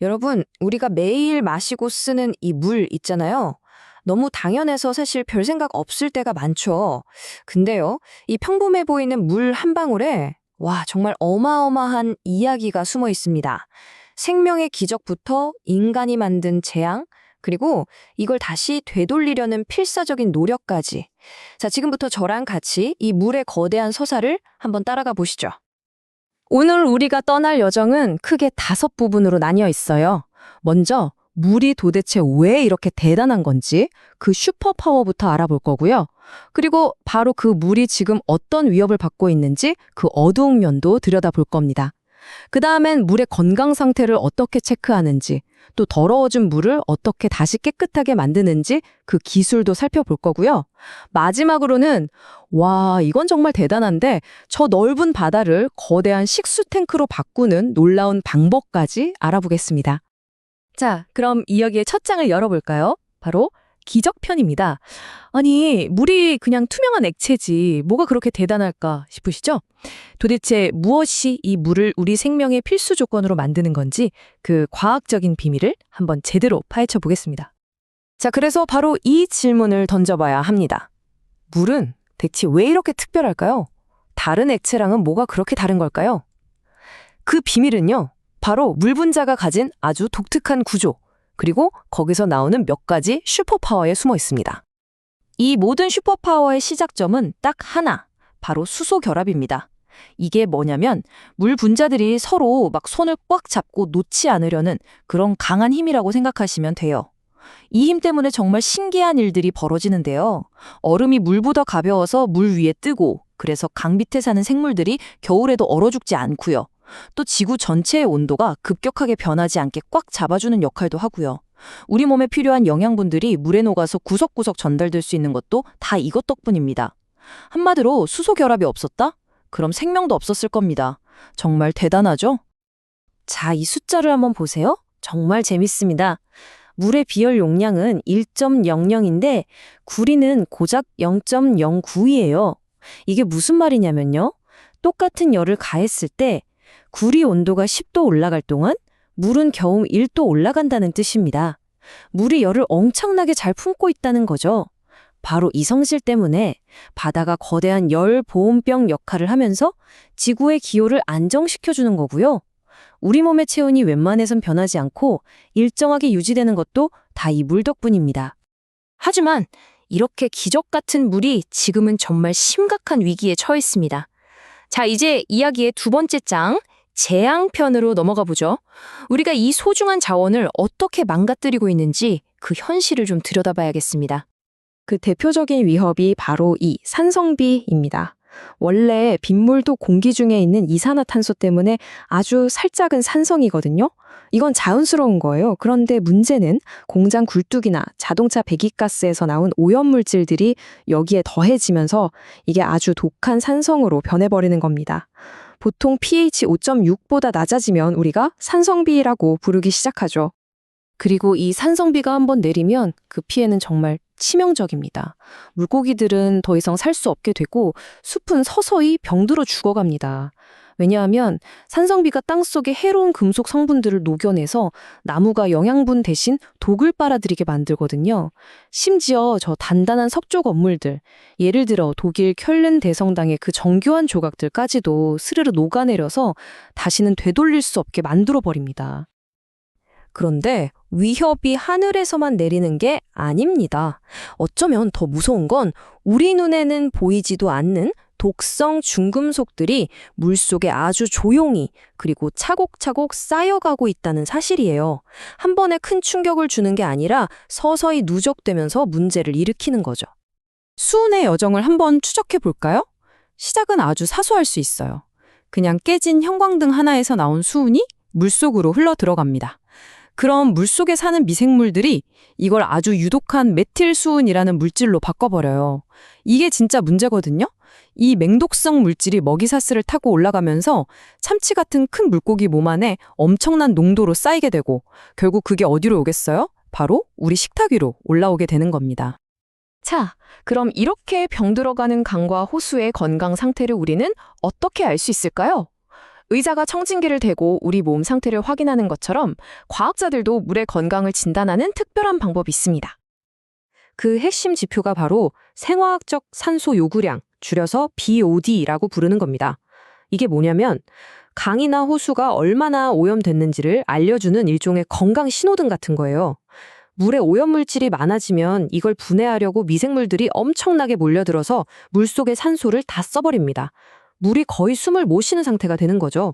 여러분, 우리가 매일 마시고 쓰는 이 물 있잖아요. 너무 당연해서 사실 별 생각 없을 때가 많죠. 근데요, 이 평범해 보이는 물 한 방울에 와, 정말 어마어마한 이야기가 숨어 있습니다. 생명의 기적부터 인간이 만든 재앙, 그리고 이걸 다시 되돌리려는 필사적인 노력까지. 자, 지금부터 저랑 같이 이 물의 거대한 서사를 한번 따라가 보시죠. 오늘 우리가 떠날 여정은 크게 5부분으로 나뉘어 있어요. 먼저 물이 도대체 왜 이렇게 대단한 건지 그 슈퍼파워부터 알아볼 거고요. 그리고 바로 그 물이 지금 어떤 위협을 받고 있는지 그 어두운 면도 들여다볼 겁니다. 그 다음엔 물의 건강 상태를 어떻게 체크하는지, 또 더러워진 물을 어떻게 다시 깨끗하게 만드는지 그 기술도 살펴볼 거고요. 마지막으로는 와, 이건 정말 대단한데 저 넓은 바다를 거대한 식수 탱크로 바꾸는 놀라운 방법까지 알아보겠습니다. 자, 그럼 이야기의 첫 장을 열어볼까요? 바로 기적편입니다. 아니, 물이 그냥 투명한 액체지 뭐가 그렇게 대단할까 싶으시죠? 도대체 무엇이 이 물을 우리 생명의 필수 조건으로 만드는 건지 그 과학적인 비밀을 한번 제대로 파헤쳐 보겠습니다. 자, 그래서 바로 이 질문을 던져봐야 합니다. 물은 대체 왜 이렇게 특별할까요? 다른 액체랑은 뭐가 그렇게 다른 걸까요? 그 비밀은요, 바로 물 분자가 가진 아주 독특한 구조, 그리고 거기서 나오는 몇 가지 슈퍼파워에 숨어 있습니다. 이 모든 슈퍼파워의 시작점은 딱 하나, 바로 수소 결합입니다. 이게 뭐냐면 물 분자들이 서로 막 손을 꽉 잡고 놓지 않으려는 그런 강한 힘이라고 생각하시면 돼요. 이 힘 때문에 정말 신기한 일들이 벌어지는데요. 얼음이 물보다 가벼워서 물 위에 뜨고, 그래서 강 밑에 사는 생물들이 겨울에도 얼어 죽지 않고요. 또 지구 전체의 온도가 급격하게 변하지 않게 꽉 잡아주는 역할도 하고요. 우리 몸에 필요한 영양분들이 물에 녹아서 구석구석 전달될 수 있는 것도 다 이것 덕분입니다. 한마디로 수소 결합이 없었다? 그럼 생명도 없었을 겁니다. 정말 대단하죠? 자, 이 숫자를 한번 보세요. 정말 재밌습니다. 물의 비열 용량은 1.00인데 구리는 고작 0.09이에요. 이게 무슨 말이냐면요. 똑같은 열을 가했을 때 구리 온도가 10도 올라갈 동안 물은 겨우 1도 올라간다는 뜻입니다. 물이 열을 엄청나게 잘 품고 있다는 거죠. 바로 이 성질 때문에 바다가 거대한 열 보온병 역할을 하면서 지구의 기온을 안정시켜주는 거고요. 우리 몸의 체온이 웬만해선 변하지 않고 일정하게 유지되는 것도 다 이 물 덕분입니다. 하지만 이렇게 기적 같은 물이 지금은 정말 심각한 위기에 처했습니다. 자, 이제 이야기의 두 번째 장, 재앙편으로 넘어가 보죠. 우리가 이 소중한 자원을 어떻게 망가뜨리고 있는지 그 현실을 좀 들여다봐야겠습니다. 그 대표적인 위협이 바로 이 산성비입니다. 원래 빗물도 공기 중에 있는 이산화탄소 때문에 아주 살짝은 산성이거든요. 이건 자연스러운 거예요. 그런데 문제는 공장 굴뚝이나 자동차 배기가스에서 나온 오염물질들이 여기에 더해지면서 이게 아주 독한 산성으로 변해버리는 겁니다. 보통 pH 5.6보다 낮아지면 우리가 산성비라고 부르기 시작하죠. 그리고 이 산성비가 한번 내리면 그 피해는 정말 치명적입니다. 물고기들은 더 이상 살 수 없게 되고 숲은 서서히 병들어 죽어갑니다. 왜냐하면 산성비가 땅속의 해로운 금속 성분들을 녹여내서 나무가 영양분 대신 독을 빨아들이게 만들거든요. 심지어 저 단단한 석조 건물들, 예를 들어 독일 쾰른 대성당의 그 정교한 조각들까지도 스르르 녹아내려서 다시는 되돌릴 수 없게 만들어버립니다. 그런데 위협이 하늘에서만 내리는 게 아닙니다. 어쩌면 더 무서운 건 우리 눈에는 보이지도 않는 독성 중금속들이 물속에 아주 조용히 그리고 차곡차곡 쌓여가고 있다는 사실이에요. 한 번에 큰 충격을 주는 게 아니라 서서히 누적되면서 문제를 일으키는 거죠. 수은의 여정을 한번 추적해 볼까요? 시작은 아주 사소할 수 있어요. 그냥 깨진 형광등 하나에서 나온 수은이 물속으로 흘러 들어갑니다. 그럼 물속에 사는 미생물들이 이걸 아주 유독한 메틸수은이라는 물질로 바꿔버려요. 이게 진짜 문제거든요. 이 맹독성 물질이 먹이사슬을 타고 올라가면서 참치 같은 큰 물고기 몸 안에 엄청난 농도로 쌓이게 되고 결국 그게 어디로 오겠어요? 바로 우리 식탁 위로 올라오게 되는 겁니다. 자, 그럼 이렇게 병들어가는 강과 호수의 건강 상태를 우리는 어떻게 알 수 있을까요? 의자가 청진기를 대고 우리 몸 상태를 확인하는 것처럼 과학자들도 물의 건강을 진단하는 특별한 방법이 있습니다. 그 핵심 지표가 바로 생화학적 산소 요구량, 줄여서 BOD라고 부르는 겁니다. 이게 뭐냐면 강이나 호수가 얼마나 오염됐는지를 알려주는 일종의 건강 신호등 같은 거예요. 물에 오염물질이 많아지면 이걸 분해하려고 미생물들이 엄청나게 몰려들어서 물속의 산소를 다 써버립니다. 물이 거의 숨을 못 쉬는 상태가 되는 거죠.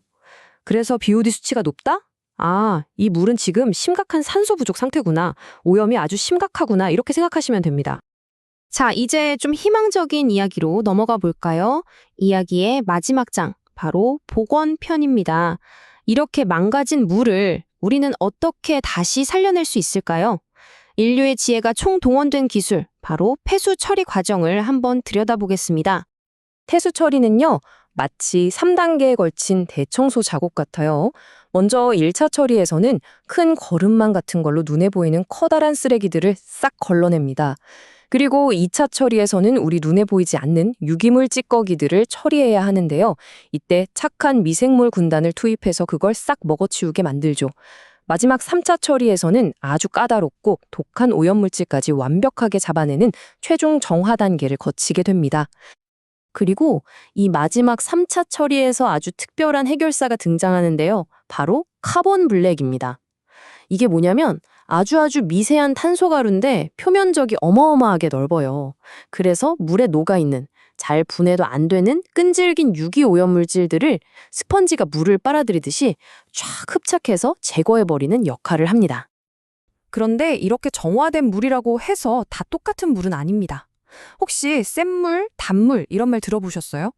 그래서 BOD 수치가 높다? 아, 이 물은 지금 심각한 산소 부족 상태구나. 오염이 아주 심각하구나. 이렇게 생각하시면 됩니다. 자, 이제 좀 희망적인 이야기로 넘어가 볼까요? 이야기의 마지막 장, 바로 복원편입니다. 이렇게 망가진 물을 우리는 어떻게 다시 살려낼 수 있을까요? 인류의 지혜가 총동원된 기술, 바로 폐수 처리 과정을 한번 들여다보겠습니다. 폐수 처리는요, 마치 3단계에 걸친 대청소 작업 같아요. 먼저 1차 처리에서는 큰 거름망 같은 걸로 눈에 보이는 커다란 쓰레기들을 싹 걸러냅니다. 그리고 2차 처리에서는 우리 눈에 보이지 않는 유기물 찌꺼기들을 처리해야 하는데요. 이때 착한 미생물 군단을 투입해서 그걸 싹 먹어치우게 만들죠. 마지막 3차 처리에서는 아주 까다롭고 독한 오염물질까지 완벽하게 잡아내는 최종 정화 단계를 거치게 됩니다. 그리고 이 마지막 3차 처리에서 아주 특별한 해결사가 등장하는데요. 바로 카본 블랙입니다. 이게 뭐냐면 아주 미세한 탄소 가루인데 표면적이 어마어마하게 넓어요. 그래서 물에 녹아있는, 잘 분해도 안 되는 끈질긴 유기 오염물질들을 스펀지가 물을 빨아들이듯이 쫙 흡착해서 제거해버리는 역할을 합니다. 그런데 이렇게 정화된 물이라고 해서 다 똑같은 물은 아닙니다. 혹시 센물, 단물 이런 말 들어보셨어요?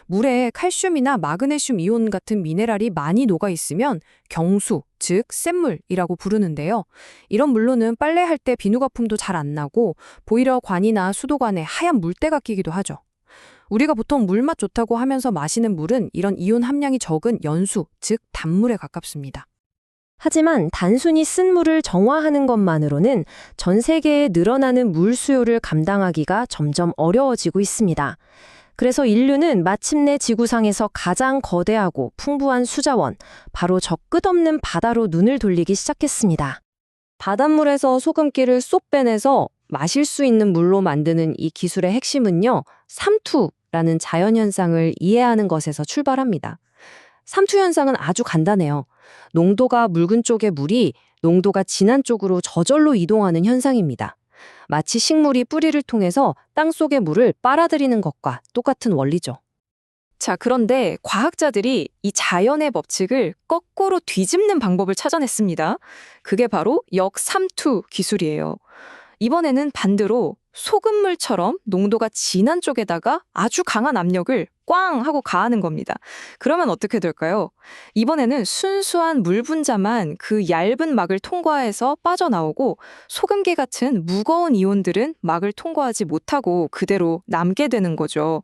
물에 칼슘이나 마그네슘 이온 같은 미네랄이 많이 녹아 있으면 경수, 즉 센물이라고 부르는데요. 이런 물로는 빨래할 때 비누 거품도 잘 안 나고 보일러관이나 수도관에 하얀 물때가 끼기도 하죠. 우리가 보통 물맛 좋다고 하면서 마시는 물은 이런 이온 함량이 적은 연수, 즉 단물에 가깝습니다. 하지만 단순히 쓴 물을 정화하는 것만으로는 전 세계에 늘어나는 물 수요를 감당하기가 점점 어려워지고 있습니다. 그래서 인류는 마침내 지구상에서 가장 거대하고 풍부한 수자원, 바로 저 끝없는 바다로 눈을 돌리기 시작했습니다. 바닷물에서 소금기를 쏙 빼내서 마실 수 있는 물로 만드는 이 기술의 핵심은요, 삼투라는 자연현상을 이해하는 것에서 출발합니다. 삼투 현상은 아주 간단해요. 농도가 묽은 쪽의 물이 농도가 진한 쪽으로 저절로 이동하는 현상입니다. 마치 식물이 뿌리를 통해서 땅속의 물을 빨아들이는 것과 똑같은 원리죠. 자, 그런데 과학자들이 이 자연의 법칙을 거꾸로 뒤집는 방법을 찾아냈습니다. 그게 바로 역삼투 기술이에요. 이번에는 반대로 소금물처럼 농도가 진한 쪽에다가 아주 강한 압력을 꽝 하고 가하는 겁니다. 그러면 어떻게 될까요? 이번에는 순수한 물 분자만 그 얇은 막을 통과해서 빠져나오고 소금기 같은 무거운 이온들은 막을 통과하지 못하고 그대로 남게 되는 거죠.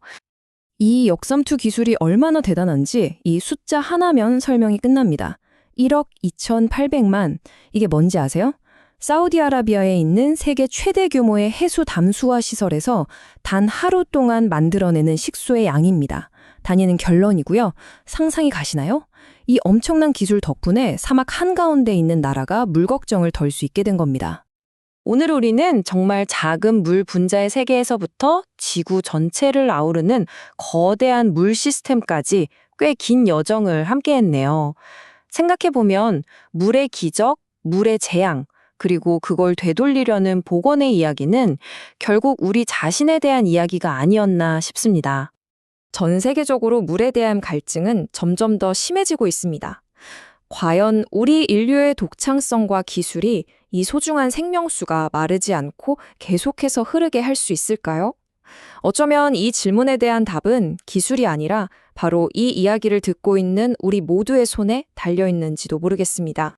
이 역삼투 기술이 얼마나 대단한지 이 숫자 하나면 설명이 끝납니다. 1억 2,800만. 이게 뭔지 아세요? 사우디아라비아에 있는 세계 최대 규모의 해수 담수화 시설에서 단 하루 동안 만들어내는 식수의 양입니다. 다니는 결론이고요. 상상이 가시나요? 이 엄청난 기술 덕분에 사막 한가운데 있는 나라가 물 걱정을 덜 수 있게 된 겁니다. 오늘 우리는 정말 작은 물 분자의 세계에서부터 지구 전체를 아우르는 거대한 물 시스템까지 꽤 긴 여정을 함께 했네요. 생각해보면 물의 기적, 물의 재앙, 그리고 그걸 되돌리려는 복원의 이야기는 결국 우리 자신에 대한 이야기가 아니었나 싶습니다. 전 세계적으로 물에 대한 갈증은 점점 더 심해지고 있습니다. 과연 우리 인류의 독창성과 기술이 이 소중한 생명수가 마르지 않고 계속해서 흐르게 할 수 있을까요? 어쩌면 이 질문에 대한 답은 기술이 아니라 바로 이 이야기를 듣고 있는 우리 모두의 손에 달려 있는지도 모르겠습니다.